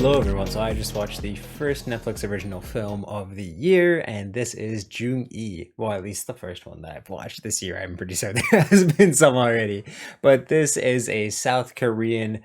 Hello everyone, so I just watched the first Netflix original film of the year, and this is Jung-E. Well, at least the first one that I've watched this year. I'm pretty sure there has been some already. But this is a South Korean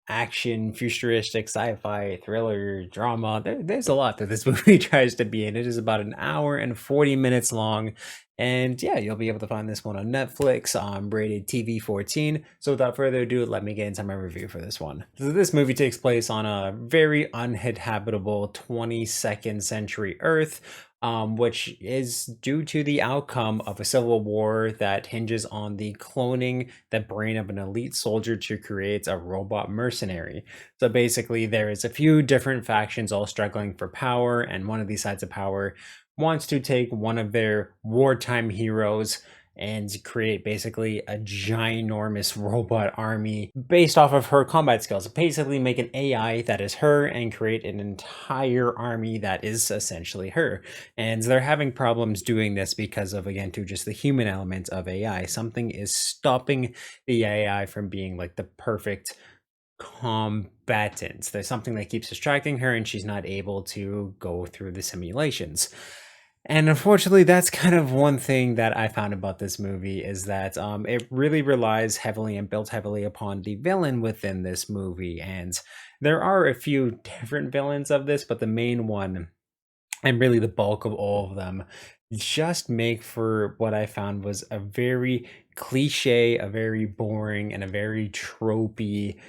action, futuristic, sci-fi, thriller, drama. There's a lot that this movie tries to be in. It is about an hour and 40 minutes long. And yeah, you'll be able to find this one on Netflix, rated TV 14. So without further ado, let me get into my review for this one. So this movie takes place on a very uninhabitable 22nd century Earth, which is due to the outcome of a civil war that hinges on the cloning the brain of an elite soldier to create a robot mercenary. So basically, there is a few different factions all struggling for power, and one of these sides of power wants to take one of their wartime heroes and create basically a ginormous robot army based off of her combat skills. Basically make an AI that is her and create an entire army that is essentially her. And they're having problems doing this because of, again, to just the human element of AI. Something is stopping the AI from being like the perfect combatant. There's something that keeps distracting her and she's not able to go through the simulations. And unfortunately, that's kind of one thing that I found about this movie is that it really relies heavily and built heavily upon the villain within this movie. And there are a few different villains of this, but the main one, and really the bulk of all of them, just make for what I found was a very cliche, a very boring, and a very tropey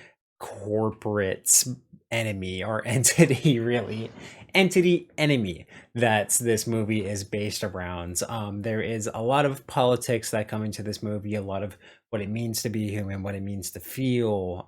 corporate enemy or entity, really entity enemy that this movie is based around. There is a lot of politics that come into this movie, a lot of what it means to be human, what it means to feel,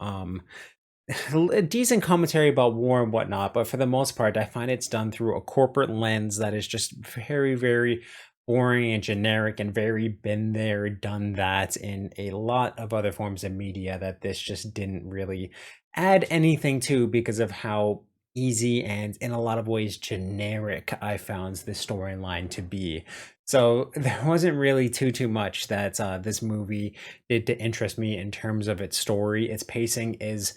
a decent commentary about war and whatnot, but for the most part I find it's done through a corporate lens that is just very, very boring and generic and very been there, done that in a lot of other forms of media that this just didn't really add anything to because of how easy and in a lot of ways generic I found the storyline to be. So there wasn't really too much that this movie did to interest me in terms of its story. Its pacing is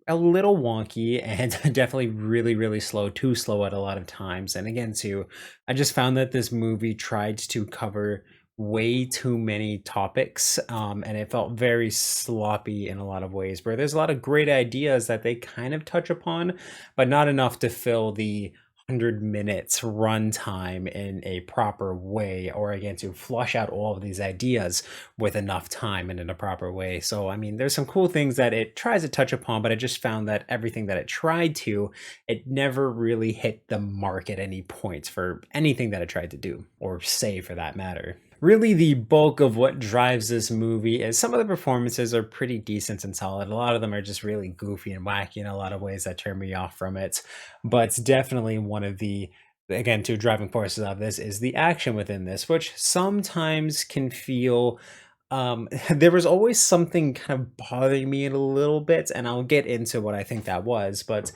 a little wonky and definitely really, really slow, too slow at a lot of times. And again, too, I just found that this movie tried to cover way too many topics, and it felt very sloppy in a lot of ways, where there's a lot of great ideas that they kind of touch upon, but not enough to fill the 100 minutes runtime in a proper way, or again to flush out all of these ideas with enough time and in a proper way. So I mean, there's some cool things that it tries to touch upon, but I just found that everything that it tried to, it never really hit the mark at any point for anything that it tried to do or say, for that matter. Really, the bulk of what drives this movie is some of the performances are pretty decent and solid. A lot of them are just really goofy and wacky in a lot of ways that turn me off from it. But definitely one of the, again, two driving forces of this is the action within this, which sometimes can feel there was always something kind of bothering me a little bit, and I'll get into what I think that was. But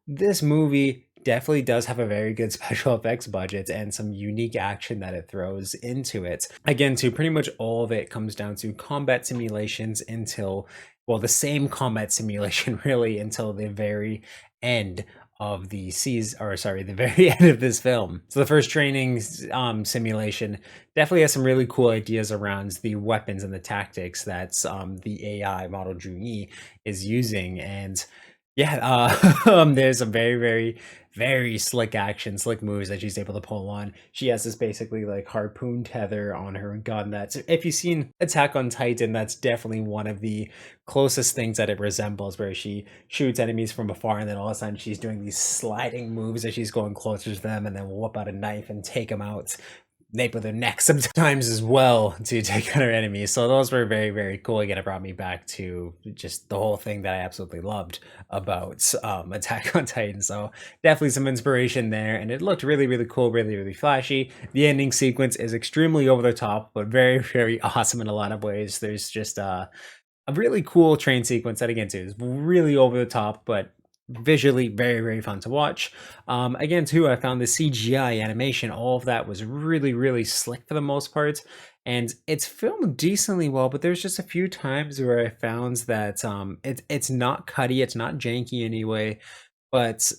this movie definitely does have a very good special effects budget and some unique action that it throws into it. Again, too, pretty much all of it comes down to combat simulations until, well, the same combat simulation really until the very end of the the very end of this film. So the first training simulation definitely has some really cool ideas around the weapons and the tactics that the AI model Jun-E is using. And yeah, there's some very, very, very slick action, slick moves that she's able to pull on. She has this basically like harpoon tether on her gun. That's, if you've seen Attack on Titan, that's definitely one of the closest things that it resembles, where she shoots enemies from afar and then all of a sudden she's doing these sliding moves as she's going closer to them and then will whip out a knife and take them out nape with their neck sometimes as well to take on our enemies. So those were very, very cool. Again, it brought me back to just the whole thing that I absolutely loved about Attack on Titan. So definitely some inspiration there, and it looked really, really cool, really, really flashy. The ending sequence is extremely over the top, but very, very awesome in a lot of ways. There's just a really cool train sequence that, again, too, is really over the top, but visually very, very fun to watch. Again, too, I found the CGI animation, all of that was really, really slick for the most part, and it's filmed decently well, but there's just a few times where I found that it's not cutty, it's not janky anyway, but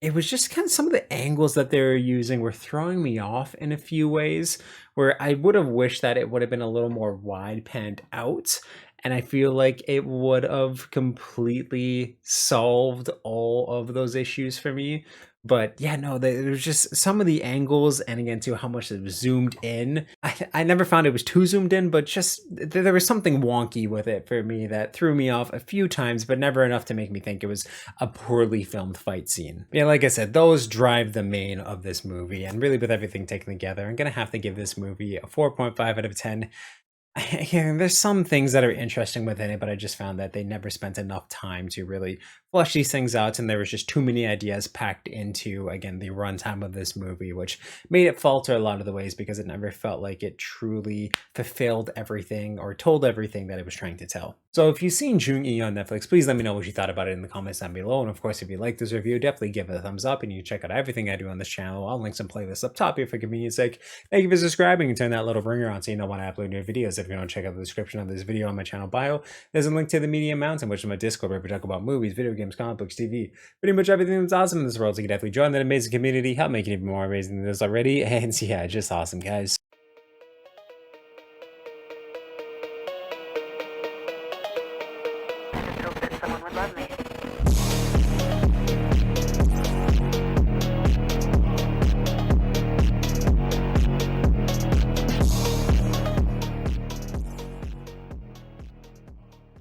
it was just kind of some of the angles that they were using were throwing me off in a few ways, where I would have wished that it would have been a little more wide panned out. And I feel like it would have completely solved all of those issues for me. But yeah, no, there's just some of the angles, and again, too, how much it was zoomed in. I never found it was too zoomed in, but just there was something wonky with it for me that threw me off a few times, but never enough to make me think it was a poorly filmed fight scene. Yeah, like I said, those drive the main of this movie, and really with everything taken together, I'm gonna have to give this movie a 4.5 out of 10. Yeah, there's some things that are interesting within it, but I just found that they never spent enough time to really flush these things out, and there was just too many ideas packed into, again, the runtime of this movie, which made it falter a lot of the ways because it never felt like it truly fulfilled everything or told everything that it was trying to tell. So if you've seen Jung-E on Netflix, please let me know what you thought about it in the comments down below. And of course, if you like this review, definitely give it a thumbs up, and you can check out everything I do on this channel. I'll link some playlists up top here for convenience sake. Thank you for subscribing and turn that little ringer on so you know when I upload new videos. If you want to check out the description of this video on my channel bio, there's a link to the Media Mountain, which is my Discord where we talk about movies, video games, comic books, TV, pretty much everything that's awesome in this world. So you can definitely join that amazing community, help make it even more amazing than this already. And yeah, just awesome, guys.